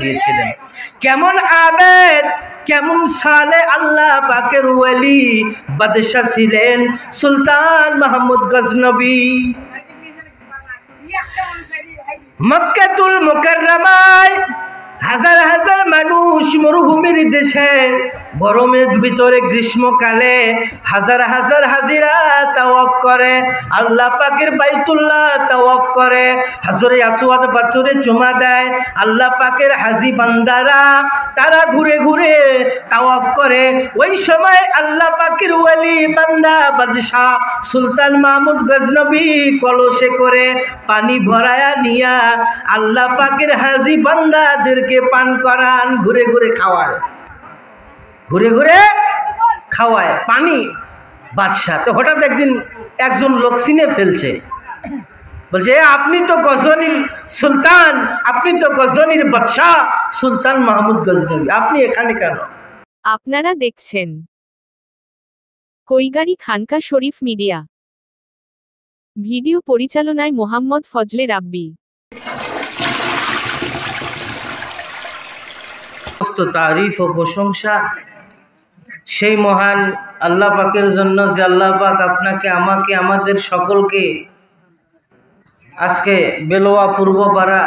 দিয়েছিলেন। কেমন আবেদ, কেমন সালে আল্লাহ পাকের ওয়ালি বাদশা ছিলেন সুলতান মাহমুদ গজনবী। মক্কাতুল মুকাররমায় হাজার হাজার মানুষ মরুভূমির দেশে গরমের ভিতরে গ্রীষ্মকালে হাজার হাজার হাজিরা তাওয়াফ করে, আল্লাহ পাকের বাইতুল্লাহ তাওয়াফ করে, হাজরে আসওয়াদ পাথরে চুমা দেয়। আল্লাহ পাকের হাজি বান্দারা তারা ঘুরে ঘুরে তাওয়াফ করে। ওই সময় আল্লাহ পাকের ওয়ালি বান্দা বাদশাহ সুলতান মাহমুদ গজনবী কলসে করে পানি ভরায়া নিয়া আল্লাহ পাকের হাজি বান্দাদেরকে পান করান, ঘুরে ঘুরে খাওয়ায়, ঘুরে ঘুরে খাওয়ায় পানি বাদশাহ। তো হঠাৎ একদিন একজন লোক চিনে ফেলছে, বলছে আপনি তো গজনীর সুলতান, আপনি তো গজনীর বাদশাহ সুলতান মাহমুদ গজনবী, আপনি এখানে কেন? আপনারা দেখছেন কৈগাড়ি খানকা শরীফ মিডিয়া। ভিডিও পরিচালনায় মোহাম্মদ ফজলে রাব্বি। তারিফ ও প্রশংসা সেই মহান আল্লাহ পাকের জন্য যে আল্লাহ পাক আপনাকে, আমাকে, আমাদের সকলকে আজকে বেলোয়া পূর্বপাড়া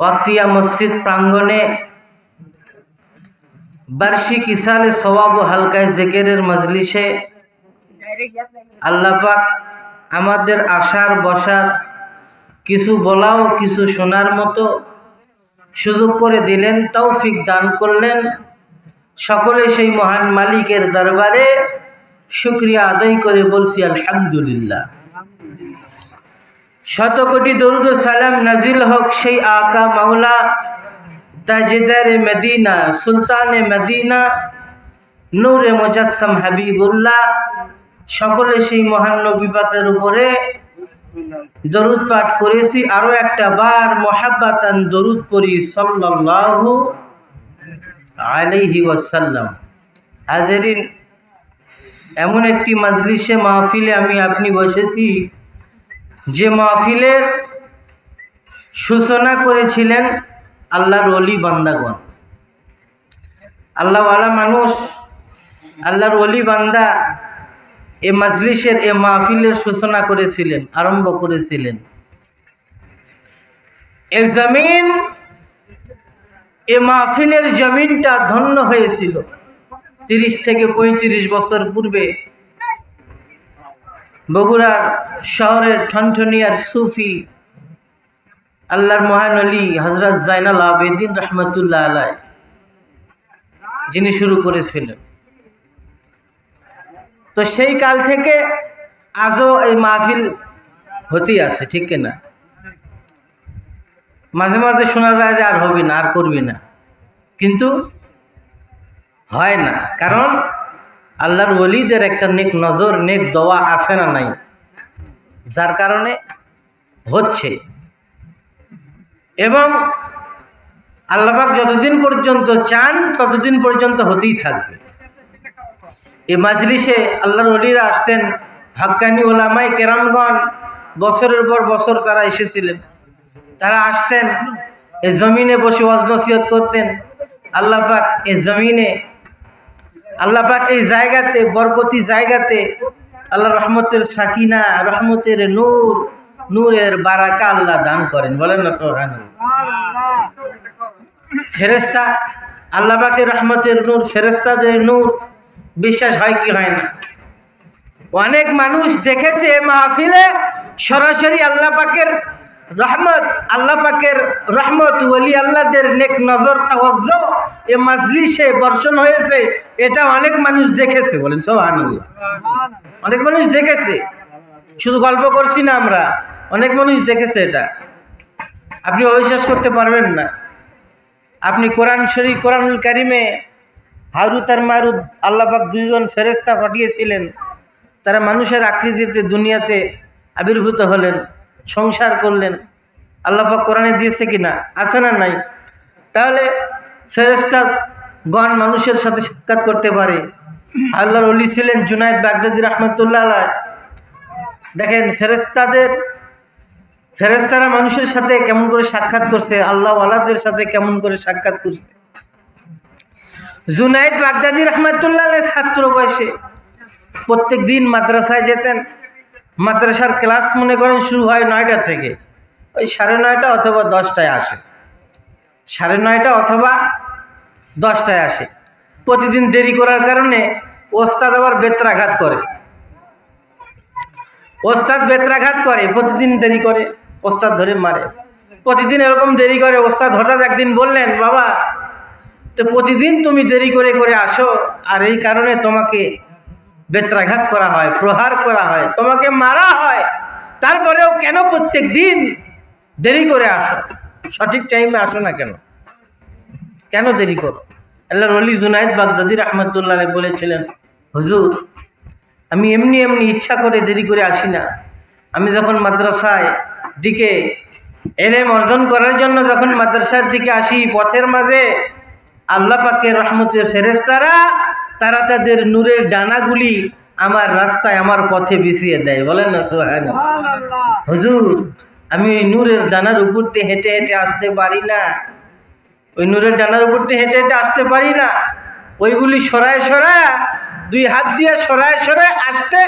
ওয়াক্তিয়া মসজিদ প্রাঙ্গণে বার্ষিক ইসালে সওয়াব ও হালকায় জিকিরের মজলিসে আল্লাহ পাক আমাদের আসার বসার, কিছু বলাও কিছু শোনার মতো সুযোগ করে দিলেন, তৌফিক দান করলেন। সকলে সেই মহান মালিকের দরবারে শুকরিয়া আদায় করে বলছি আলহামদুলিল্লাহ। শত কোটি দরুদ ও সালাম নাজিল হোক সেই আকা মাওলা তাজদারে মদিনা সুলতানে মদিনা নূরে মুজাসসাম হাবিবুল্লাহ। সকলে সেই মহান নবী পাকের উপরে দরুদ পাঠ করেছি। আরো একটা বার মুহাব্বাতান দরুদ পড়ি সাল্লাল্লাহু আলাইহি ওয়াসাল্লাম। হাজিরিন, এমন একটি মজলিসে মাহফিলে আমি আপনি বসেছি যে মাহফিলের সূচনা করেছিলেন আল্লাহর ওলি বান্দাগণ। আল্লাহওয়ালা মানুষ, আল্লাহর ওলি বান্দা এ মজলিসের এ মাহফিলের সূচনা করেছিলেন, আরম্ভ করেছিলেন। এ জমিন, এ মাহফিলের জমিনটা ধন্য হয়েছিল 30 থেকে 35 বছর পূর্বে বগুড়ার শহরের ঠনঠনিয়ার সুফি আল্লাহর মহান ওলি হযরত জাইনাল আবেদিন রহমতুল্লাহ আলাইহি যিনি শুরু করেছিলেন। তো সেই কাল থেকে আজও এই মাহফিল হতেই আছে, ঠিক কিনা? মাঝে মাঝে শোনা যায় যে আর হবে না, আর করবি না, কিন্তু হয় না। কারণ আল্লাহর ওলিদের একটা নেক নজর, নেক দোয়া আছে না নাই, যার কারণে হচ্ছে। এবং আল্লাহ পাক যতদিন পর্যন্ত চান ততদিন পর্যন্ত হতেই থাকবে। এই মাজলিসে আল্লাহর ওলিরা আসতেন, হাক্কানি ওলামায়ে কেরামগণ বছরের পর বছর তারা এসেছিলেন। তারা আসতেন, এই জমিনে বসে ওয়াজ নসিহত করতেন। আল্লাহ পাক এই জমিনে, আল্লাহ পাক এই জায়গাতে, বরকতি জায়গাতে আল্লাহ রহমতের সাকিনা, রহমতের নূর, নূরের বারাকা আল্লাহ দান করেন। বলেন না সুবহানাল্লাহ। ফেরেশতা, আল্লাহ পাকের রহমতের নূর, ফেরেশতাদের নূর বিশ্বাস হয় কি হয় না? অনেক মানুষ দেখেছে মাহফিলে সরাসরি আল্লাহ পাকের রহমত, আল্লাহ পাকের রহমত, ওলি আল্লাহদের নেক নজর, তাওয়াজ্জু এ মাজলিসে বর্ষণ হয়েছে। এটা অনেক মানুষ দেখেছে। বলেন সুবহানাল্লাহ। অনেক মানুষ দেখেছে, শুধু গল্প করছি না আমরা, অনেক মানুষ দেখেছে। এটা আপনি অবিশ্বাস করতে পারবেন না। আপনি কোরআন শরীফ, কোরআনুল কারিমে হারুত আর মারুত আল্লাহ পাক দুইজন ফেরেশতা পাঠিয়েছিলেন। তারা মানুষের আকৃতিতে দুনিয়াতে আবির্ভূত হলেন, সংসার করলেন। আল্লাহ পাক কোরআনে দিয়েছে কিনা? আছে না নাই? তাহলে ফেরেশতা গণ মানুষের সাথে সাক্ষাৎ করতে পারে। আল্লাহর ওলি ছিলেন জুনায়েদ বাগদাদী রহমতুল্লাহ আলাইহি। দেখেন ফেরেশতারা মানুষের সাথে কেমন করে সাক্ষাৎ করছে, আল্লাহ ওয়ালাদের সাথে কেমন করে সাক্ষাৎ করছে। জুনায়েদ বাগদাদি রহমাতুল্লাহ আলাইহি ছাত্র বয়সে প্রত্যেক দিন মাদ্রাসায় যেতেন। মাদ্রাসার ক্লাস মনে করেন শুরু হয় 9টা থেকে, ওই 9:30 অথবা 10টায় আসে, 9:30 অথবা 10টায় আসে। প্রতিদিন দেরি করার কারণে ওস্তাদ আবার বেত্রাঘাত করে, প্রতিদিন দেরি করে, ওস্তাদ ধরে মারে। প্রতিদিন এরকম দেরি করে। ওস্তাদ হঠাৎ একদিন বললেন, বাবা তো প্রতিদিন তুমি দেরি করে করে আসো, আর এই কারণে তোমাকে বেত্রাঘাত করা হয়, প্রহার করা হয়, তোমাকে মারা হয়, তারপরেও কেন প্রত্যেক দিন দেরি করে আসো? সঠিক টাইমে আসো না কেন? কেন দেরি করো? আল্লাহর ওলি জুনায়েদ বাগদাদি রহমাতুল্লাহ আলাইহি বলেছিলেন, হুজুর আমি এমনি এমনি ইচ্ছা করে দেরি করে আসি না। আমি যখন মাদ্রাসায় দিকে ইলম অর্জন করার জন্য যখন মাদ্রাসার দিকে আসি, পথের মাঝে আল্লাহ পাকের রহমতের ফেরেশতারা তারা তাদের নূরের ডানাগুলি আমার রাস্তায়, আমার পথে বিছিয়ে দেয়। বলেন না সুবহানাল্লাহ। হুজুর আমি ওই নূরের ডানার উপর দিয়ে হেঁটে হেঁটে আসতে পারি না, ওই নূরের ডানার উপর দিয়ে হেঁটে হেঁটে আসতে পারি না। ওইগুলি সরায় সরায়, 2 হাত দিয়ে সরায় সরায় আসতে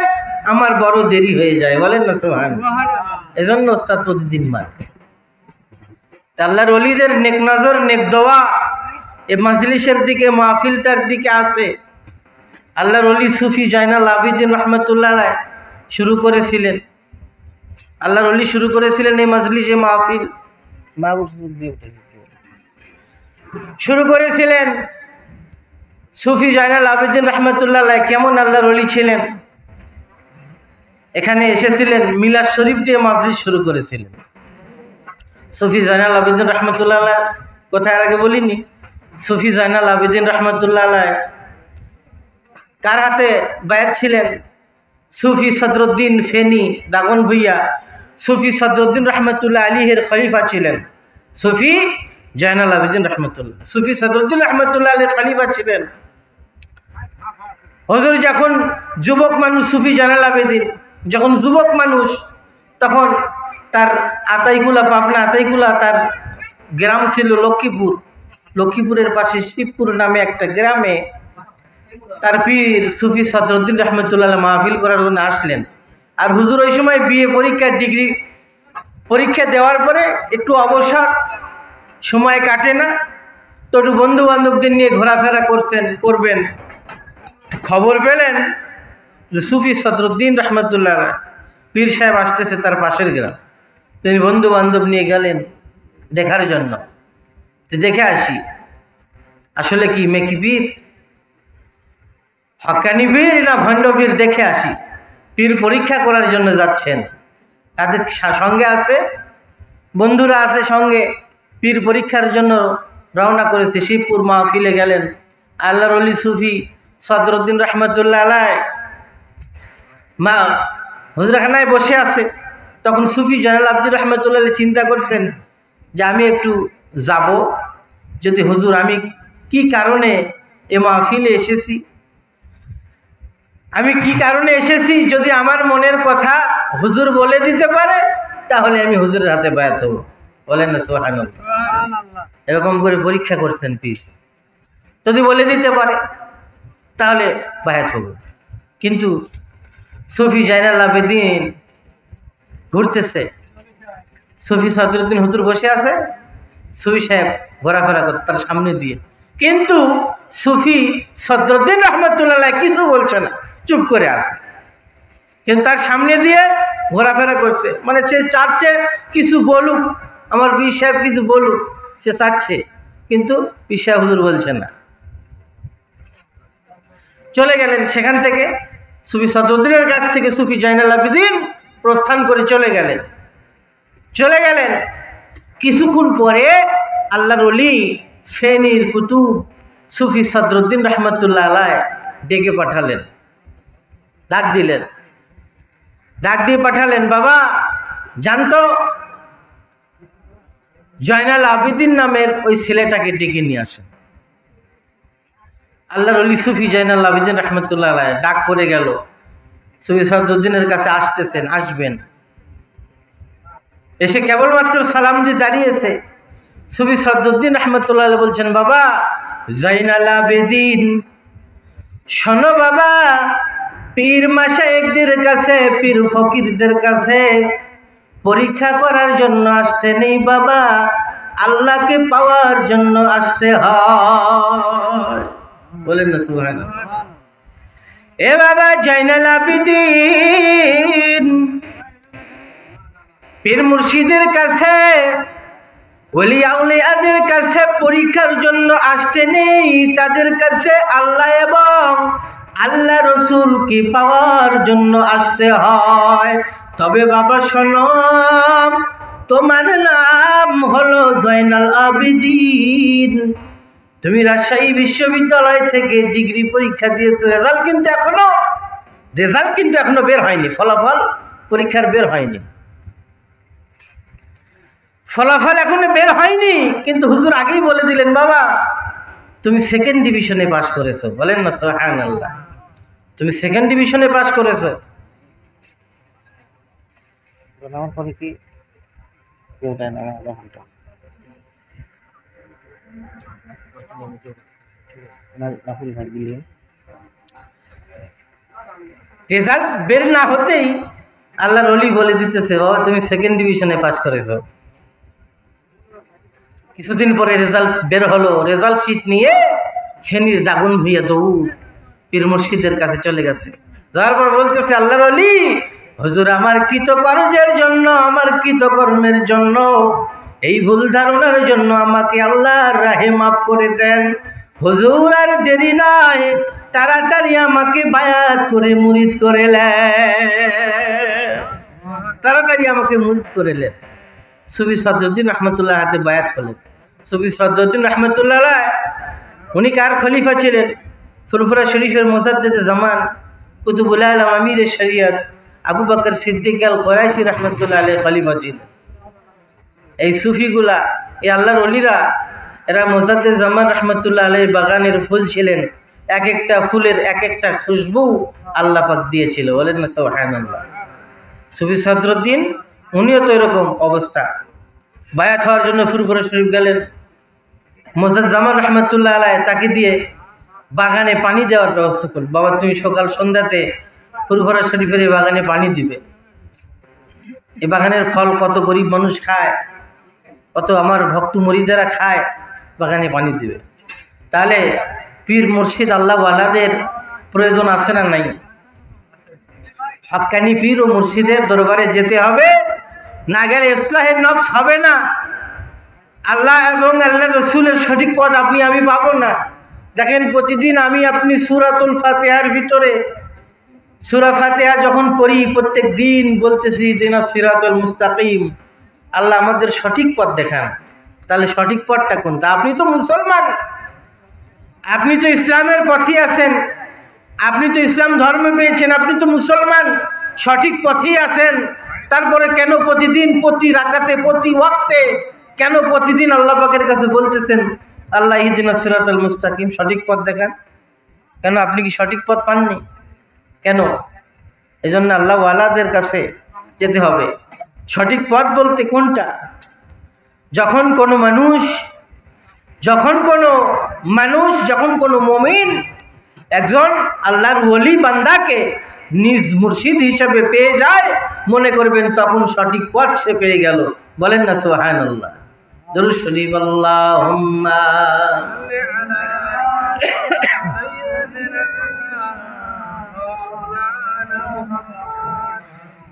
আমার বড় দেরি হয়ে যায়। বলেন না সুবহানাল্লাহ। এজন্য ওস্তাদ প্রতিদিন মারে। আল্লাহর ওলিদের নেক নজর, নেক দোয়া এই মাজলিসের দিকে, মাহফিলটার দিকে আছে। আল্লাহর ওলি সুফি জয়নাল আবেদিন রহমতুল্লাহ আলাইহি শুরু করেছিলেন। আল্লাহর ওলি শুরু করেছিলেন এই মাজলিসে মাহফিল, শুরু করেছিলেন সুফি জয়নাল আবেদিন রহমতুল্লাহ আলাইহি। কেমন আল্লাহর ওলি ছিলেন! এখানে এসেছিলেন, মিলাদ শরীফ দিয়ে মাজলিস শুরু করেছিলেন। সুফি জয়নাল আবেদিন রহমতুল্লাহ আলাইহি কোথায় আগে বলিনি, সুফি জয়নাল আবেদিন রহমতুল্লাহ আলাইহি কার হাতে বায়াত ছিলেন? সুফি সদরুদ্দিন ফেনী দাগন ভুইয়া, সুফি সদরুদ্দিন রহমতুল্লাহ আলাইহির খলিফা ছিলেন সুফি জয়নাল আবেদিন রহমতুল্লাহ। সুফি সদরুদ্দিন রহমতুল্লাহ আলাইহির খলিফা ছিলেন। হুজুর যখন যুবক মানুষ, সুফি জয়নাল আবেদিন যখন যুবক মানুষ, তখন তার আতাইকুলা, পাবনা আতাইকুলা তার গ্রাম ছিল লক্ষ্মীপুর। লক্ষ্মীপুরের পাশে শিবপুর নামে একটা গ্রামে তার পীর সুফি সদরুদ্দিন রহমতুল্লাহ মাহফিল করার জন্য আসলেন। আর হুজুর ওই সময় বিএ পরীক্ষা, ডিগ্রি পরীক্ষা দেওয়ার পরে একটু অবসর, সময় কাটে না, তো একটু বন্ধু বান্ধবদের নিয়ে ঘোরাফেরা করবেন। খবর পেলেন যে সুফি সদরুদ্দিন রহমতুল্লাহ পীর সাহেব আসতেছে তার পাশের গ্রাম। তিনি বন্ধু বান্ধব নিয়ে গেলেন দেখার জন্য, যে দেখে আসি আসলে কি মেকি পীর, হক্কানি পীর না ভণ্ড পীর, দেখে আসি। পীর পরীক্ষা করার জন্য যাচ্ছেন, তাদের সঙ্গে আছে, বন্ধুরা আছে সঙ্গে, পীর পরীক্ষার জন্য রওনা করেছে। শিবপুর মাহফিলে গেলেন। আল্লাহর ওলি সুফি সদরুদ্দিন রহমতুল্লাহ আলাইহি মা হুজরাখানায় বসে আছে। তখন সুফি জয়নাল আবেদিন রহমতুল্লাহ চিন্তা করছেন যে আমি একটু যাব, যদি হুজুর আমি কি কারণে এ মাহফিলে এসেছি, আমি কি কারণে এসেছি, যদি আমার মনের কথা হুজুর বলে দিতে পারে তাহলে আমি হুজুরের হাতে বায়াত হব। বলেন না সুবহানাল্লাহ। এরকম করে পরীক্ষা করছেন পীর, যদি বলে দিতে পারে তাহলে বায়াত হব। কিন্তু সুফি জয়নাল আবেদিন ঘুরতেছে, সুফি সদরুদ্দিন হুজুর বসে আছে, সুফি সাহেব ঘোরাফেরা করতে তার সামনে দিয়ে, কিন্তু সুফি সদরুদ্দিন রহমতুল্লাহ কিছু বলছে না, চুপ করে আছে। কিন্তু তার সামনে দিয়ে ঘোরাফেরা করছে, মানে সে চাচ্ছে কিছু বলুক, আমার পীর সাহেব কিছু বলুক, সে চাচ্ছে, কিন্তু পীর সাহেব হুজুর বলছে না। চলে গেলেন সেখান থেকে, সুফি সদরুদ্দিনের কাছ থেকে সুফি জয়নাল আবেদিন প্রস্থান করে চলে গেলেন। কিছুক্ষণ পরে আল্লাহর ওলি ফেনীর কুতুব সুফি সদরুদ্দিন রহমতুল্লাহ আলাইহি ডেকে পাঠালেন, ডাক দিয়ে পাঠালেন, বাবা জানতো জয়নাল আবেদিন নামের ওই ছেলেটাকে ডেকে নিয়ে আসেন। আল্লাহর ওলি সুফি জয়নাল আবেদিন রহমতুল্লাহ আলাইহি ডাক পড়ে গেল, সুফি সদরুদ্দিনের কাছে আসতেছেন, আসবেন। এসে কেবলমাত্র সালাম দিয়ে দাঁড়িয়েছে। সুফি সদরুদ্দিন রহমতুল্লাহ আলাইহি বলছেন, বাবা জাইনাল আবেদিন, শোনো বাবা, পীর মাশায়েখদের কাছে, পীর ফকিরদের কাছে পরীক্ষা করার জন্য আসতে নেই বাবা, আল্লাহকে পাওয়ার জন্য আসতে হয়। বলেন না সুবহানাল্লাহ। এ বাবা জাইনাল আবেদিন, পীর মুর্শিদের কাছে, ওলিয়া উলিয়াদের কাছে পরীক্ষার জন্য আসতে নেই, তাদের কাছে আল্লাহ এবং আল্লাহ রসুলকে পাওয়ার জন্য আসতে হয়। তবে বাবা শোনো, তোমার নাম হলো জয়নাল আবেদিন, তুমি রাজশাহী বিশ্ববিদ্যালয় থেকে ডিগ্রি পরীক্ষা দিয়েছো, রেজাল্ট কিন্তু এখনো বের হয়নি, ফলাফল পরীক্ষার বের হয়নি, ফলাফল এখনো বের হয়নি, কিন্তু হুজুর আগেই বলে দিলেন বাবা তুমি সেকেন্ড ডিভিশনে পাস করেছো। বলেন না সুবহানাল্লাহ, তুমি সেকেন্ড ডিভিশনে পাস করেছো। রেজাল্ট বের না হতেই আল্লাহর ওলি বলে দিতেছে, বাবা তুমি সেকেন্ড ডিভিশনে পাস করেছো। কিছুদিন পরে রেজাল্ট বের হলো, রেজাল্ট শিট নিয়ে ফেনীর দাগুন ভুইয়া দৌড় পীর মুর্শিদের কাছে চলে গেছে। যাওয়ার পর বলতেছে, আল্লাহর ওলি হুজুর আমার কৃতকার্যের জন্য, আমার কৃতকর্মের জন্য, এই ভুল ধারণার জন্য আমাকে আল্লাহর রাহে মাফ করে দেন। হুজুর আর দেরি নাই, তাড়াতাড়ি আমাকে বায়াত করে মুরিদ করে নেন, তাড়াতাড়ি আমাকে মুরিদ করে নেন। সুফি সদরুদ্দিন রহমতুল্লাহ হাতে বায়াত হলেন। সুফি সদরুদ্দিন রহমতুল্লাহ আলাইহি উনি কার খলিফা ছিলেন? ফুরফুরা শরীফের মুজাদ্দিদে জামান, কুতুবুল আলম, আমির শরিয়ত আবু বকর সিদ্দিক আল কুরাইশি রহমতুল্লাহ আলাইহি খলিফা ছিলেন। এই সুফিগুলা, এই আল্লাহর ওলিরা, এরা মুজাদ্দিদ জামান রহমতুল্লাহ আলাইহি বাগানের ফুল ছিলেন, এক একটা ফুলের এক একটা খুশবু আল্লাহ পাক দিয়েছিল। বলেন না সুবহানাল্লাহ। সুফি সদরুদ্দিন উনিও তো এরকম অবস্থা, বায়াত হওয়ার জন্য ফুরফুরা শরীফ গেলেন। মুজাদ্দিদ জামান রহমতুল্লাহ আলাইহি তাকে দিয়ে বাগানে পানি দেওয়ার ব্যবস্থা করল, বাবা তুমি সকাল সন্ধ্যাতে ফুরফুরা শরীফের এই বাগানে পানি দিবে। এই বাগানের ফল কত গরিব মানুষ খায়, কত আমার ভক্ত মুরিদেরা খায়, বাগানে পানি দিবে। তাহলে পীর মুর্শিদ আল্লাহ ওয়ালাদের প্রয়োজন আছে না নাই? হক্কানি পীর ও মুর্শিদের দরবারে যেতে হবে, না গেলে ইসলাহের নফস হবে না, আল্লাহ এবং আল্লাহ রসুলের সঠিক পথ আপনি আমি পাবো না। দেখেন প্রতিদিন আমি আপনি সূরাতুল ফাতিহার ভিতরে সূরা ফাতিহা যখন পড়ি, প্রত্যেক দিন বলতেছি ইহদিনাস সিরাতাল মুস্তাকিম, আল্লাহ আমাদের সঠিক পথ দেখান। তাহলে সঠিক পথটা কোনটা? আপনি তো মুসলমান, আপনি তো ইসলামের পথে আছেন, আপনি তো ইসলাম ধর্ম পেয়েছেন, আপনি তো মুসলমান, সঠিক পথেই আছেন। তারপরে কেন প্রতিদিন, প্রতি রাকাতে, প্রতি ওয়াক্তে, কেন প্রতিদিন আল্লাহ পাকের কাছে বলতেছেন আল্লাহ ইহদিনাস সিরাতাল মুস্তাকিম, সঠিক পথ দেখান? কেন? আপনি কি সঠিক পথ পাননি? কেন? এই জন্য আল্লাহ ওয়ালাদের কাছে যেতে হবে। সঠিক পথ বলতে কোনটা? যখন কোনো মুমিন একজন আল্লাহর ওলি বান্দাকে নিজ মুর্শিদ হিসাবে পেয়ে যায়, মনে করবেন তখন সঠিক পথ সে পেয়ে গেল। বলেন না সুবহানাল্লাহ। দরুদ শরীফ আল্লাহুম্মা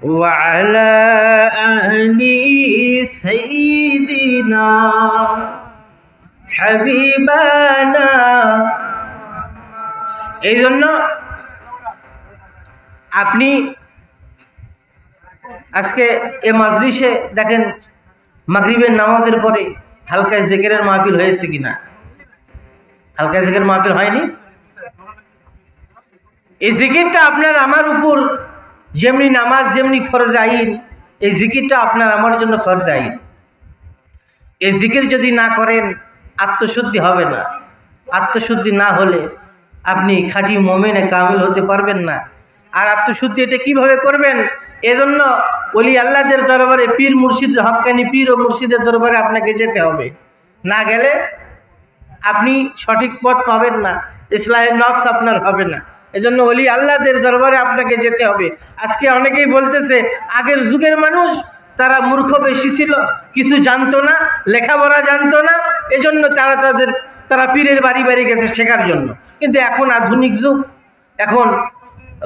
ওয়া আলা আলি সাইয়্যিদিনা হাবিবানা। এই জন্য আপনি আজকে এ মাজলিসে দেখেন মাগরিবের নামাজের পরে হালকা জিকিরের মাহফিল হয়েছে কিনা? হালকা জিকির মাহফিল হয়নি? এই জিকিরটা আপনার আমার উপর যেমনি নামাজ যেমনি ফরজ আইন, এই জিকিরটা আপনার আমার জন্য ফরজ আইন। এই জিকির যদি না করেন আত্মশুদ্ধি হবে না। আত্মশুদ্ধি না হলে আপনি খাঁটি মুমিনে কামিল হতে পারবেন না। আর আত্মশুদ্ধি এটা কিভাবে করবেন? এজন্য ওলি আল্লাহদের দরবারে পীর মুর্শিদ, হক্কানি পীর ও মুর্শিদের দরবারে আপনাকে যেতে হবে। না গেলে আপনি সঠিক পথ পাবেন না, ইসলাহের নফস আপনার হবে না। এজন্য ওলি আল্লাহদের দরবারে আপনাকে যেতে হবে। আজকে অনেকেই বলতেছে আগের যুগের মানুষ তারা মূর্খ বেশি ছিল, কিছু জানতো না, লেখাপড়া জানতো না, এজন্য তারা পীরের বাড়ি বাড়ি গেছে শেখার জন্য। কিন্তু এখন আধুনিক যুগ, এখন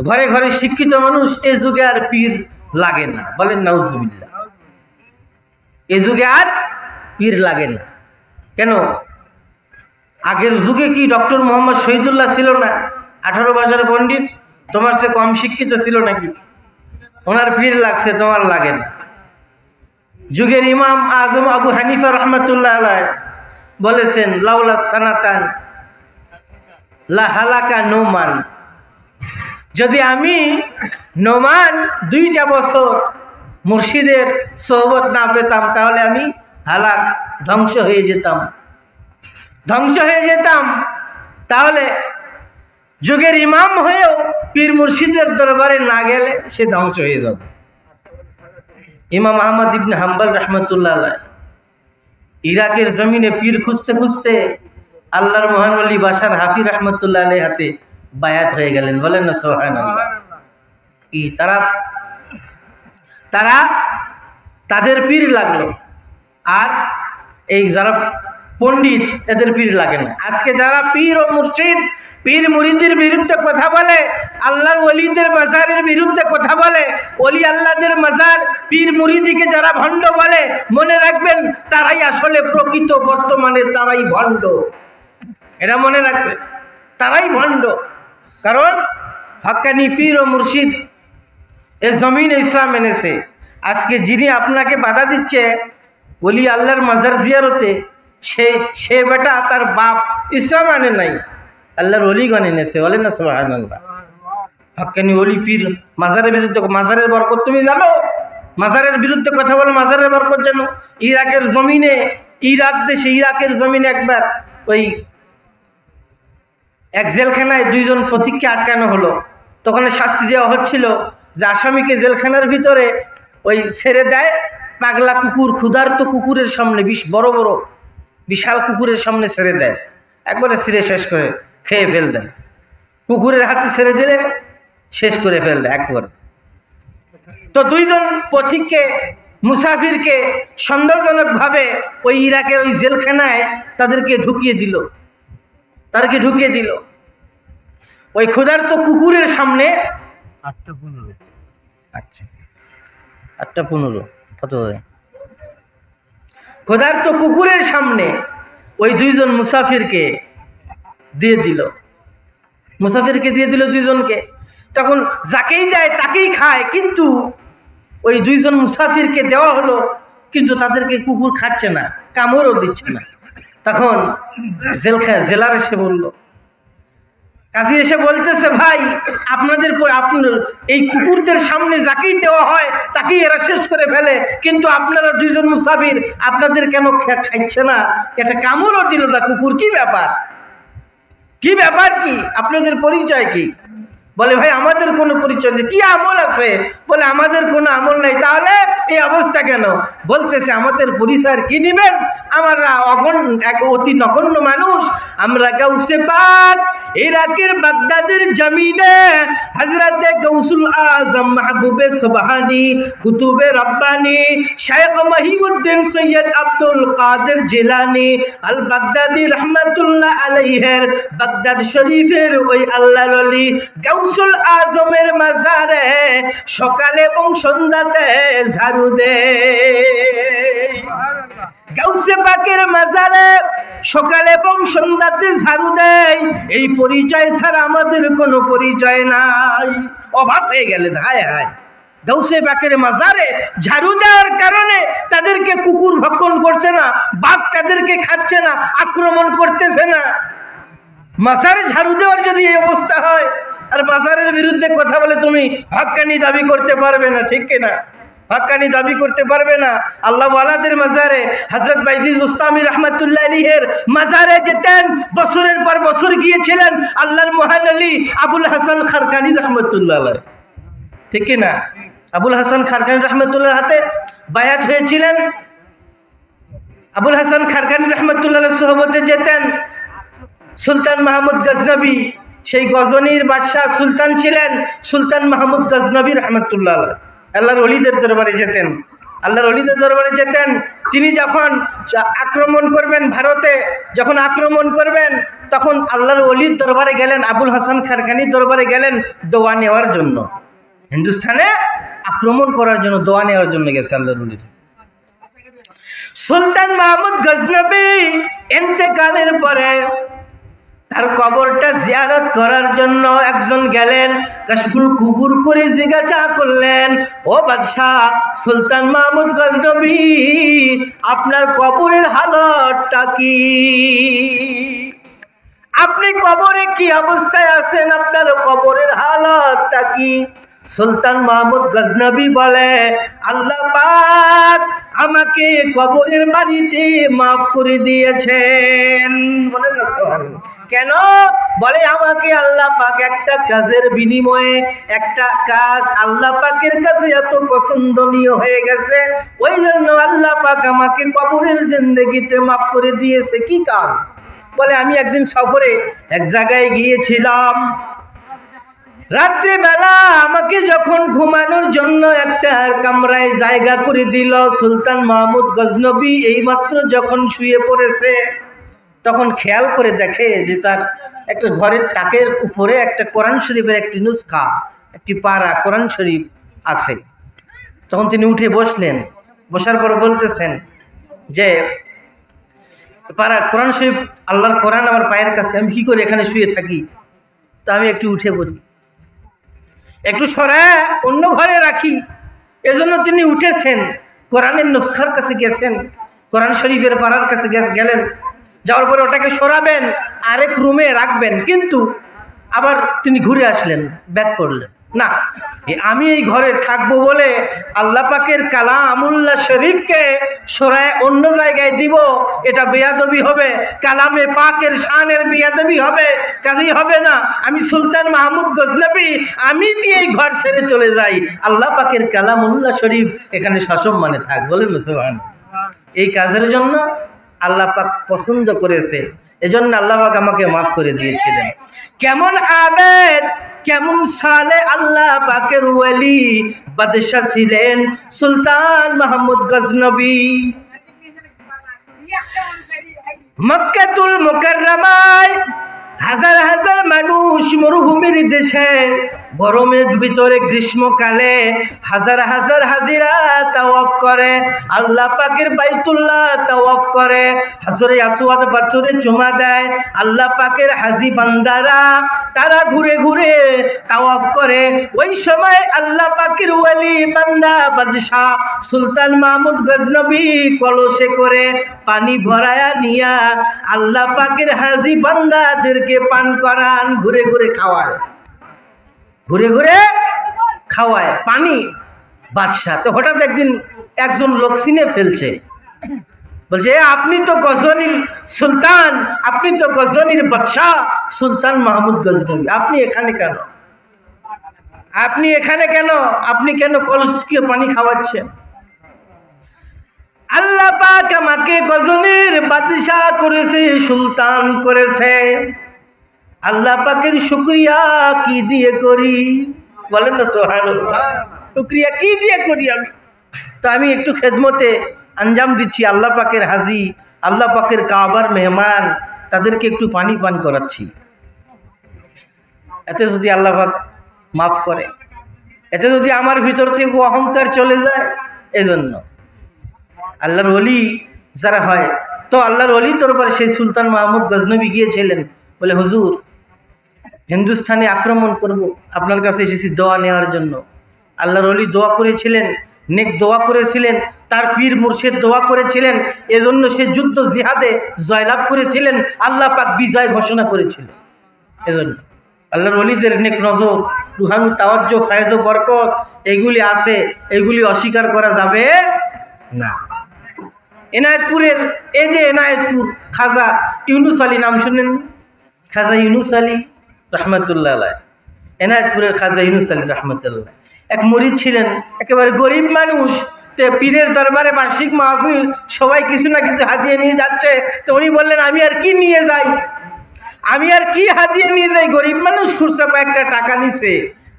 ঘরে ঘরে শিক্ষিত মানুষ, এই যুগে আর পীর লাগে না। বলেন নাউজুবিল্লাহ। এই যুগে আর পীর লাগে না। কেন? আগের যুগে কি ডক্টর মোহাম্মদ শহীদুল্লাহ ছিল না? 18 বছরের পণ্ডিত, তোমার সে কম শিক্ষিত ছিল নাকি? ওনার পীর লাগছে, তোমার লাগে না। যুগের ইমাম আজম আবু হানিফা রহমতুল্লাহ আলাইহি বলেছেন, লাউলা সানাতান লা হালাকা নোমান, যদি আমি নোমান 2টা বছর মুর্শিদের সোহবত না পেতাম তাহলে আমি হালাক, ধ্বংস হয়ে যেতাম। তাহলে যুগের ইমাম হয়েও পীর মুর্শিদের দরবারে না গেলে সে ধ্বংস হয়ে যাবে। ইমাম আহমদ ইবনে হাম্বল রহমতুল্লাহ আলাইহি ইরাকের জমিনে পীর খুঁজতে খুঁজতে আল্লাহর মহান ওলি বাশার হাফি রহমতুল্লাহ আলাইহি হাতে বায়াত হয়ে গেলেন। বলেন না সুবহানাল্লাহ। কি তারা তাদের পীর লাগলো, আর এই যারা পণ্ডিত এদের পীর লাগে না। আজকে যারা পীর ও মুর্শিদ, পীর মুরিদের বিরুদ্ধে কথা বলে, আল্লাহর ওলিদের মাজারের বিরুদ্ধে কথা বলে, ওলি আল্লাহদের মাজার পীর মুরিদিকে যারা ভণ্ড বলে, মনে রাখবেন তারাই আসলে প্রকৃত, বর্তমানে তারাই ভণ্ড। এটা মনে রাখবেন, তারাই ভণ্ড। কারণ হক্কানি পীর ও মুর্শিদ এ জমিনে ইসলাম এনেছে। আজকে যিনি আপনাকে বাধা দিচ্ছে ওলি আল্লাহর মাজার জিয়ারতে, সে বেটা তার বাপ ইসলাম আনে নাই, আল্লাহর ওলিগণ এনেছে। বলেন না সুবহানাল্লাহ। হক্কানি ওলি পীর মাজারের বিরুদ্ধে, মাজারের বরকত তুমি জানো? মাজারের বিরুদ্ধে কথা বলে মাজারের বরকত জানো? ইরাকের জমিনে, ইরাক দেশে, ইরাকের জমিনে একবার ওই এক জেলখানায় 2 জন পথিককে আটকানো হলো। তখন শাস্তি দেওয়া হচ্ছিল যে আসামিকে জেলখানার ভিতরে ওই ছেড়ে দেয় পাগলা কুকুর, ক্ষুধার্ত কুকুরের সামনে, বড় বড় বিশাল কুকুরের সামনে ছেড়ে দেয়, একবারে ছিঁড়ে শেষ করে খেয়ে ফেল দেয়। কুকুরের হাতে ছেড়ে দিলে শেষ করে ফেল দেয় একবার। তো 2 জন পথিককে, মুসাফিরকে সন্দেহজনকভাবে ওই ইরাকের ওই জেলখানায় তাদেরকে ঢুকিয়ে দিল। ওই ক্ষুধার্ত কুকুরের সামনে 8:15। আচ্ছা, 8:15 কত? ক্ষুধার্ত কুকুরের সামনে ওই 2 জন মুসাফিরকে দিয়ে দিল। 2 জনকে। তখন যাকেই দেয় তাকেই খায়, কিন্তু ওই 2 জন মুসাফিরকে দেওয়া হলো, কিন্তু তাদেরকে কুকুর খাচ্ছে না, কামড়ও দিচ্ছে না। তখন জেলার এসে বলল, কাজী এসে বলতেছে, ভাই আপনার এই কুকুরদের সামনে যাকেই দেওয়া হয় তাকেই এরা শেষ করে ফেলে, কিন্তু আপনারা 2 জন মুসাফির আপনাদের কেন খাইছে না? এটা কামড়ও দিল না কুকুর, কি ব্যাপার? কি আপনাদের পরিচয় কি? বলে, ভাই আমাদের কোনো পরিচয় নেই। কি আমল আছে? বলে, আমাদের কোনো আমল নাই। তাহলে এই অবস্থা কেন? বলতেছে, আমাদের পরিচয় কি নেবেন? আমরা অতি নগণ্য মানুষ। আমরা গাউসে পাক ইরাকের বাগদাদের জমিনে হযরতে গাউসুল আজম মাহবুবে সুবহানী কুতুবে রব্বানী শায়খ মহিউদ্দিন সৈয়দ আব্দুল কাদের জিলানী আল বাগদাদি রহমাতুল্লাহ আলাইহির বাগদাদ শরীফের ওই আল্লাহর ওলি গাউসুল আজমের মাজারে সকালে এবং সন্ধ্যাতে ঝাড়ু দে। গাউসে পাকের মাজারে সকালে এবং সন্ধ্যাতে ঝাড়ু দেয়। এই পরিচয় ছাড়া আমাদের কোনো পরিচয় নাই। অবাক হয়ে গেলেন, হায় হায়, গাউসে পাকের মাজারে ঝাড়ু দেওয়ার কারণে তাদেরকে কুকুর ভক্ষণ করছে না, বাঘ তাদেরকে খাচ্ছে না, আক্রমণ করতেছে না। মাজারে ঝাড়ু দেওয়ার যদি এই অবস্থা হয়, আর মাজারের বিরুদ্ধে কথা বলে তুমি হক্কানি দাবি করতে পারবে না, ঠিক কিনা? হক্কানি দাবি করতে পারবে না। আল্লাহ ওয়ালাদের মাজারে হযরত বাইজিদ বুস্তামি রহমাতুল্লাহ আলাইহির মাজারে যেতেন, বছরের পর বছর গিয়েছিলেন আল্লাহর মহান আলী আবুল হাসান খারকানি রহমাতুল্লাহ আলাইহি, ঠিক কিনা? আবুল হাসান খারকানি রহমতুল্লাহ হাতে বায়াত হয়েছিলেন। আবুল হাসান খারকানি রহমতুল্লাহ সোহবতে যেতেন সুলতান মাহমুদ গজনবী, সেই গজনীর বাদশাহ সুলতান ছিলেন সুলতান মাহমুদ গজনবী রহমতুল্লাহ। আল্লাহর ওলিদের দরবারে যেতেন, আল্লাহর ওলিদের দরবারে যেতেন। তিনি যখন আক্রমণ করবেন, ভারতে যখন আক্রমণ করবেন, তখন আল্লাহর ওলির দরবারে গেলেন, আবুল হাসান খারকানির দরবারে গেলেন দোয়া নেওয়ার জন্য। হিন্দুস্তানে আক্রমণ করার জন্য দোয়া নেওয়ার জন্য গেছে আল্লাহর ওলির। সুলতান মাহমুদ গজনবী ইন্তেকালের পরে তার কবরটা জিয়ারত করার জন্য একজন গেলেন, কাশফুল কুবুর করে জিজ্ঞাসা করলেন, ও বাদশাহ সুলতান মাহমুদ গজনবী, আপনার কবরের হালতটা কি? আপনি কবরে কি অবস্থায় আছেন? আপনার কবরের হালতটা কি? সুলতান মাহমুদ গজনবী বলে, আল্লাহ পাক আমাকে কবরের বাড়িতে মাফ করে দিয়েছেন। বলেন না কেন? বলে আমাকে আল্লাহ পাক একটা কাজের বিনিময়ে, একটা কাজ আল্লাহ পাকের কাছে এত পছন্দনীয় হয়ে গেছে, ওই জন্য আল্লাহ পাক আমাকে কবরের জিন্দেগিতে মাফ করে দিয়েছে। কি কাজ? বলে আমি একদিন সফরে এক জায়গায় গিয়েছিলাম, রাত্রিবেলা আমাকে যখন ঘুমানোর জন্য একটা কামরায় জায়গা করে দিল, সুলতান মাহমুদ গজনবী এইমাত্র যখন শুয়ে পড়েছে, তখন খেয়াল করে দেখে যে তার একটা ঘরের তাকের উপরে একটা কোরআন শরীফের একটি নুসখা, একটি পারা কোরআন শরীফ আছে। তখন তিনি উঠে বসলেন, বসার পর বলতেছেন যে পারা কোরআন শরীফ, আল্লাহর কোরআন আমার পায়ের কাছে, আমি কি করে এখানে শুয়ে থাকি? তো আমি একটু উঠে পড়ি, একটু সরায় অন্য ঘরে রাখি। এজন্য তিনি উঠেছেন, কোরআনের নুসখার কাছে গেছেন, কোরআন শরীফের পারার কাছে গেলেন। যাওয়ার পরে ওটাকে সরাবেন, আরেক রুমে রাখবেন, কিন্তু আবার তিনি ঘুরে আসলেন, ব্যাক করলেন। না, আমি এই ঘরে থাকবো বলে আল্লাহ পাকের কালামুল্লাহ শরীফকে সরায় অন্য জায়গায় দিব, এটা বেয়াদবি হবে, কালামে পাকের শানের বেয়াদবি হবে, কাজেই হবে না। আমি সুলতান মাহমুদ গজনবী, আমি দিয়ে এই ঘর ছেড়ে চলে যাই, আল্লাহ পাকের কালামুল্লাহ শরীফ এখানে সসম্মানে থাক। বলেন সুবহানাল্লাহ। এই কাজের জন্য আল্লাহ পাক পছন্দ করেছে, এজন্য আল্লাহ পাক আমাকে মাফ করে দিয়েছিলেন। কেমন আবেদ, কেমন সালে আল্লাহ পাকের ওলি বাদশাহ ছিলেন সুলতান মাহমুদ গজনবী। মক্কাতুল মুকাররমায় হাজার হাজার মানুষ মরুভূমির দেশে গরমের ভিতরে গ্রীষ্মকালে হাজার হাজার হাজিরা তাওয়াফ করে, আল্লাহ পাকের বাইতুল্লাহ তাওয়াফ করে, হাজরে আসওয়াদ পাথরে চুমা দেয়। আল্লাহ পাকের হাজি বান্দারা তারা ঘুরে ঘুরে তাওয়াফ করে। ওই সময় আল্লাহ পাকের ওলি বান্দা বাদশাহ সুলতান মাহমুদ গজনবী কলসে করে পানি ভরায়া নিয়া আল্লাহ পাকের হাজি বান্দাদেরকে পান করান, ঘুরে ঘুরে খাওয়ায়, ঘুরে ঘুরে খাওয়ায় পানি বাদশাহ। তো হঠাৎ একদিন একজন লোক চিনে ফেলছে, বলছে আপনি তো গজনীর সুলতান, আপনি তো গজনীর বাদশাহ সুলতান মাহমুদ গজনবী, আপনি এখানে কেন? আপনি এখানে কেন? আপনি কেন কলস থেকে পানি খাওয়াচ্ছেন? আল্লাহ পাক আমাকে গজনীর বাদশাহ করেছে, সুলতান করেছে, আল্লাহ পাকের শুকরিয়া কি দিয়ে করি? বলেন না সুবহানাল্লাহ। শুকরিয়া কি দিয়ে করি আমি? তো আমি একটু খেদমতে আঞ্জাম দিচ্ছি, আল্লাহ পাকের হাজি, আল্লাহ পাকের কাবার মেহমান, তাদেরকে একটু পানি পান করাচ্ছি। এতে যদি আল্লাহ পাক মাফ করে, এতে যদি আমার ভিতর থেকে অহংকার চলে যায়, এজন্য আল্লাহর ওলি যারা হয়, তো আল্লাহর ওলি দরবারে সেই সুলতান মাহমুদ গজনবী গিয়েছিলেন, বলে হুজুর হিন্দুস্তানে আক্রমণ করব, আপনার কাছে এসেছি দোয়া নেওয়ার জন্য। আল্লাহর ওলি দোয়া করেছিলেন, নেক দোয়া করেছিলেন, তার পীর মুর্শিদ দোয়া করেছিলেন, এজন্য সে যুদ্ধ জিহাদে জয়লাভ করেছিলেন, আল্লাহ পাক বিজয় ঘোষণা করেছিলেন। এজন্য আল্লাহর ওলিদের নেক নজর, রুহানি তাওয়াজ্জুহ, ফায়েজ ও বরকত এগুলি আছে, এগুলি অস্বীকার করা যাবে না। এনায়েতপুরের এই যে এনায়েতপুর খাজা ইউনুস আলী, নাম শুনেন? খাজা ইউনুস আলী রহমতুল্লাহ আলাইহি, এনায়েতপুরের খাজা ইউনুস আলী রহমতুল্লাহ, এক মুরিদ ছিলেন, একেবারে গরিব মানুষ। তো পীরের দরবারে বার্ষিক মাহফিল, সবাই কিছু না কিছু হাতিয়ে নিয়ে যাচ্ছে। তো উনি বললেন, আমি আর কি নিয়ে যাই, আমি আর কি হাতিয়ে নিয়ে যাই। গরিব মানুষ, খুচরা কয়েকটা টাকা নিছে,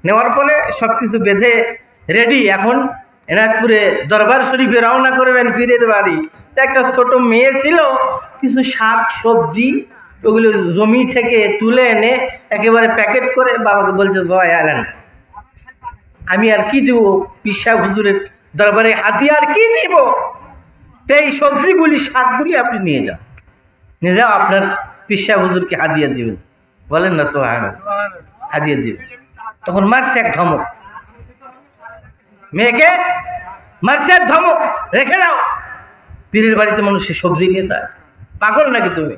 নেওয়ার পরে সব কিছু বেঁধে রেডি। এখন এনায়তপুরে দরবার শরীফে রওনা করবেন পীরের বাড়ি। তো একটা ছোট মেয়ে ছিল, কিছু শাক সবজি ওগুলো জমি থেকে তুলে এনে একেবারে প্যাকেট করে বাবাকে বলছে, বাবা এলেন, আমি আর কি দিব, পীর সাহেব হুজুরের দরবারে হাতি আর কি দিব। তো এই সবজিগুলি শাকগুলি আপনি নিয়ে যান, নিয়ে যাও, আপনার পীর সাহেব হুজুরকে হাদিয়া দিবেন। বলেন না সুবহানাল্লাহ, হাদিয়া দিবেন। তখন মারছে এক ধমক, মেয়েকে মারছে এক ধমক, রেখে দাও। পীরের বাড়িতে মানুষ সবজি নিয়ে যায়, পাগল নাকি তুমি,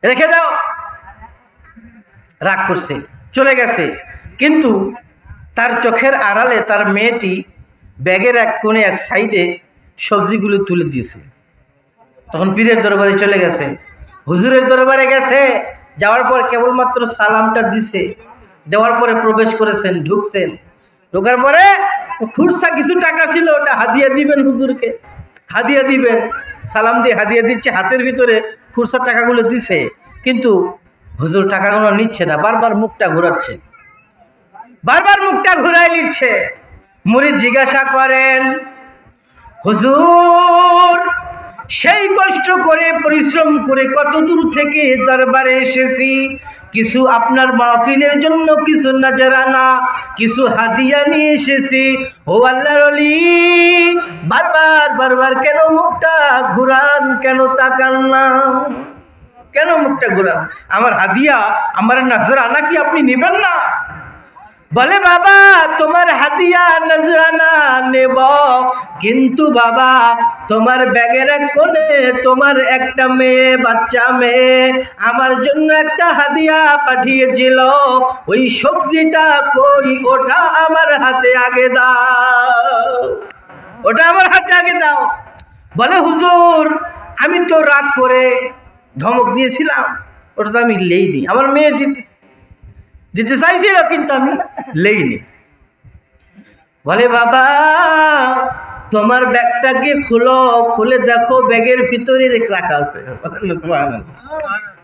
রেখে দাও। রাগ করছে, চলে গেছে। কিন্তু তার চোখের আড়ালে তার মেয়েটি ব্যাগের এক কোণে এক সাইডে সবজিগুলো তুলে দিয়েছে। তখন পীরের দরবারে চলে গেছে, হুজুরের দরবারে গেছে। যাওয়ার পর কেবলমাত্র সালামটা দিছে, দেওয়ার পরে প্রবেশ করেছেন, ঢুকছেন। ঢোকার পরে খুরসা কিছু টাকা ছিল, ওটা হাদিয়া দিবেন হুজুরকে, হাদিয়া দিবেন। সালাম দিয়ে হাদিয়া দিচ্ছে, হাতের ভিতরে খুরসা টাকাগুলো দিছে। কিন্তু হুজুর টাকাগুলো নিচ্ছে না, বারবার মুখটা ঘোরাচ্ছে, বারবার মুখটা ঘুরাই নিচ্ছে। মুরিদ জিজ্ঞাসা করেন, হুজুর সেই কষ্ট করে পরিশ্রম করে কত দূর থেকে দরবারে এসেছি, কিছু আপনার মাহফিলের জন্য কিছু নজরানা, কিছু হাদিয়া নিয়ে এসেছি। ও আল্লাহর ওলি, বারবার বারবার কেন মুখটা ঘুরান, কেন তাকান না, কেন মুখটা ঘুরান? আমার হাদিয়া, আমার নজরানা কি আপনি নেবেন না? বলে, বাবা তোমার হাদিয়া নজরানা নেব, কিন্তু বাবা তোমার ব্যাগের এক কোণে তোমার একটা মেয়ে, বাচ্চা মেয়ে আমার জন্য একটা হাদিয়া পাঠিয়েছিল, ওই সবজিটা কই, ওটা আমার হাতে আগে দাও, ওটা আমার হাতে আগে দাও। বলে, হুজুর আমি তো রাগ করে ধমক দিয়েছিলাম, ওটা তো আমি লেইনি, আমার মেয়ে দিতে চাইছিল কিন্তু আমি লেইনি। বলে, বাবা তোমার ব্যাগটাকে খুলো, খুলে দেখো ব্যাগের ভিতরে রাখা আছে।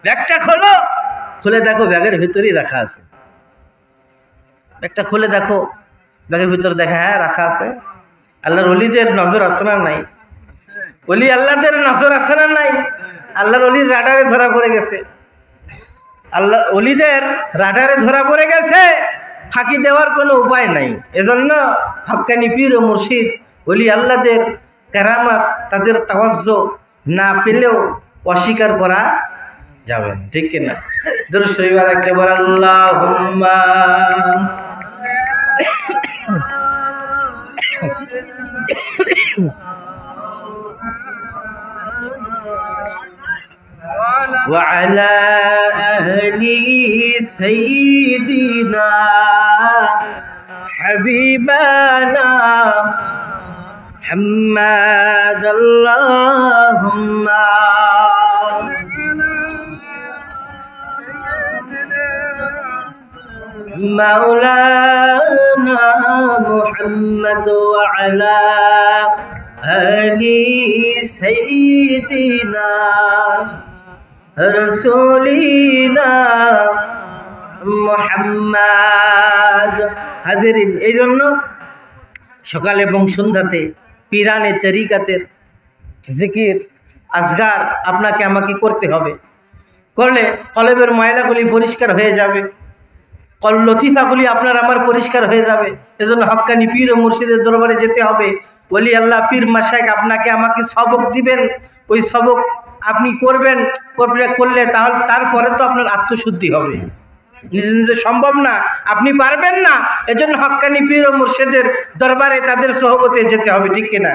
ব্যাগটা খোলো, খুলে দেখো ব্যাগের ভিতরেই রাখা আছে। ব্যাগটা খুলে দেখো, ব্যাগের ভিতরে দেখা, হ্যাঁ রাখা আছে। আল্লাহর ওলিদের নজর আছে না নাই? ওলি আল্লাহদের নজর আছে না নাই? আল্লাহর ওলির রাডারে ধরা পড়ে গেছে, আল্লাহ ওলিদের রাডারে ধরা পড়ে গেছে, ফাঁকি দেওয়ার কোনো উপায় নাই। এজন্য হক্কানি পীর ও মুর্শিদ ওলি আল্লাহদের কেরামত, তাদের তাওয়াজ্জু না পেলেও অস্বীকার করা যাবে না, ঠিক কিনা? দুরূদ শরীফ আরেকটা বল, আল্লাহুম্মা وعلى أهل سيدنا حبيبنا محمد اللهم مولانا محمد وعلى آل سيدنا রসুলিনা মুহাম্মদ। হাজিরিন, এই জন্য সকাল এবং সন্ধ্যাতে পীরানে তরিকাতের জিকির আজগার আপনাকে আমাকে করতে হবে। করলে কলবের ময়লাগুলি পরিষ্কার হয়ে যাবে, লতিফাগুলি আপনার আমার পরিষ্কার হয়ে যাবে। এজন্য হক্কানি পীর ও মুর্শিদের দরবারে যেতে হবে। ওলি আল্লাহ পীর মাশায়েখ আপনাকে আমাকে সবক দিবেন, ওই সবক আপনি করবেন, করলে তাহলে তারপরে তো আপনার আত্মশুদ্ধি হবে। নিজে নিজে সম্ভব না, আপনি পারবেন না। এজন্য হক্কানি পীর ও মুর্শিদের দরবারে তাদের সহবতে যেতে হবে, ঠিক কিনা?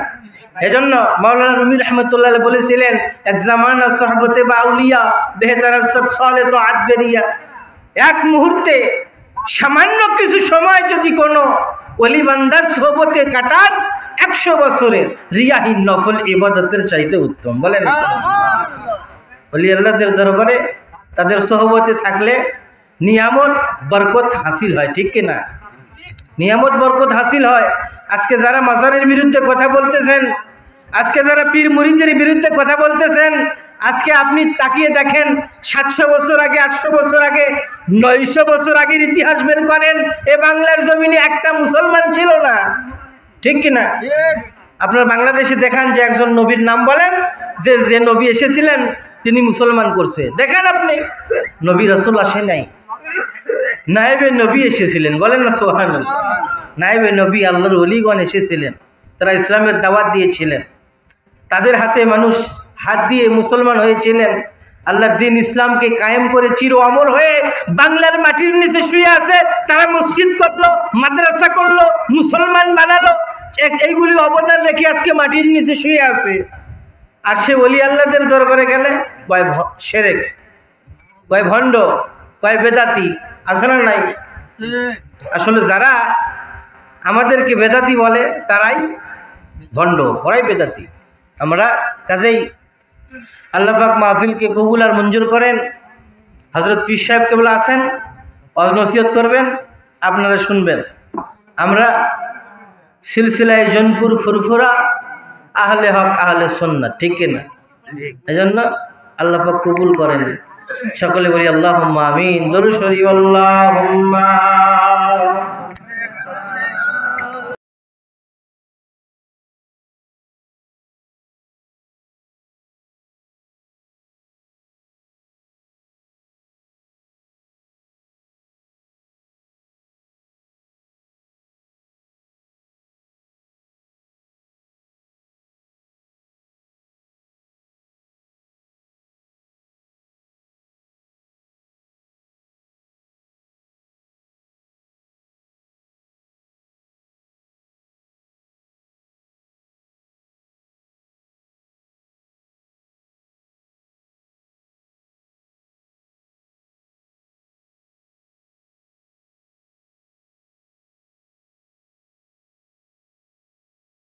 এজন্য মাওলানা রুমি রহমতুল্লাহ বলেছিলেন, এক জামানা সহবতে বা আউলিয়া বেহতার সলে তো আদবেরিয়া, এক মুহূর্তে সামান্য কিছু সময় যদি কোনো ওলি বান্দার সোহবতে কাটান, 100 বছরের রিয়াহীন নফল ইবাদতের চাইতে উত্তম। বলেন, ওলি আল্লাহদের দরবারে তাদের সোহবতে থাকলে নিয়ামত বরকত হাসিল হয়, ঠিক কিনা? নিয়ামত বরকত হাসিল হয়। আজকে যারা মাজারের বিরুদ্ধে কথা বলতেছেন, আজকে যারা পীর মুরিদের বিরুদ্ধে কথা বলতেছেন, আজকে আপনি তাকিয়ে দেখেন 700 বছর আগে, 800 বছর আগে, 900 বছর আগের ইতিহাস বের করেন, এ বাংলার জমিনে একটা মুসলমান ছিল না, ঠিক কিনা? আপনার বাংলাদেশে দেখান যে একজন নবীর নাম বলেন, যে যে নবী এসেছিলেন তিনি মুসলমান করছে, দেখেন আপনি। নবী রাসূল আসে নাই, নায়েবে নবী এসেছিলেন, বলেন না সুবহানাল্লাহ। নায়েবে নবী আল্লাহর ওলিগণ এসেছিলেন, তারা ইসলামের দাওয়াত দিয়েছিলেন, তাদের হাতে মানুষ হাত দিয়ে মুসলমান হয়েছিলেন, আল্লাহর দিন ইসলামকে কায়েম করে চির অমর হয়ে বাংলার মাটির নিচে শুয়ে আছে। তারা মসজিদ করলো, মাদ্রাসা করলো, মুসলমান বানালো, এইগুলি অবদান রেখে আজকে মাটির নিচে শুয়ে আছে। আর সে ওলি আল্লাহদের দরবারে গেলে কয় শিরক, কয় ভণ্ড, কয় বেদাতি, আছে না নাই? আসলে যারা আমাদেরকে বেদাতি বলে তারাই ভণ্ড, ওরাই বেদাতি। আমরা কাজেই আল্লাহ পাক মাহফিলকে কবুল আর মঞ্জুর করেন। হযরত পীর সাহেব কেবল আছেন, ওয়াজ নসিহত করবেন, আপনারা শুনবেন। আমরা সিলসিলায় জনপুর ফুরফুরা, আহলে হক আহলে সুন্নাত, ঠিক কিনা? এজন্য আল্লাহ পাক কবুল করেন। সকলে বলি আল্লাহুম্মা আমিন। দরুদ শরীফ আল্লাহুম্মা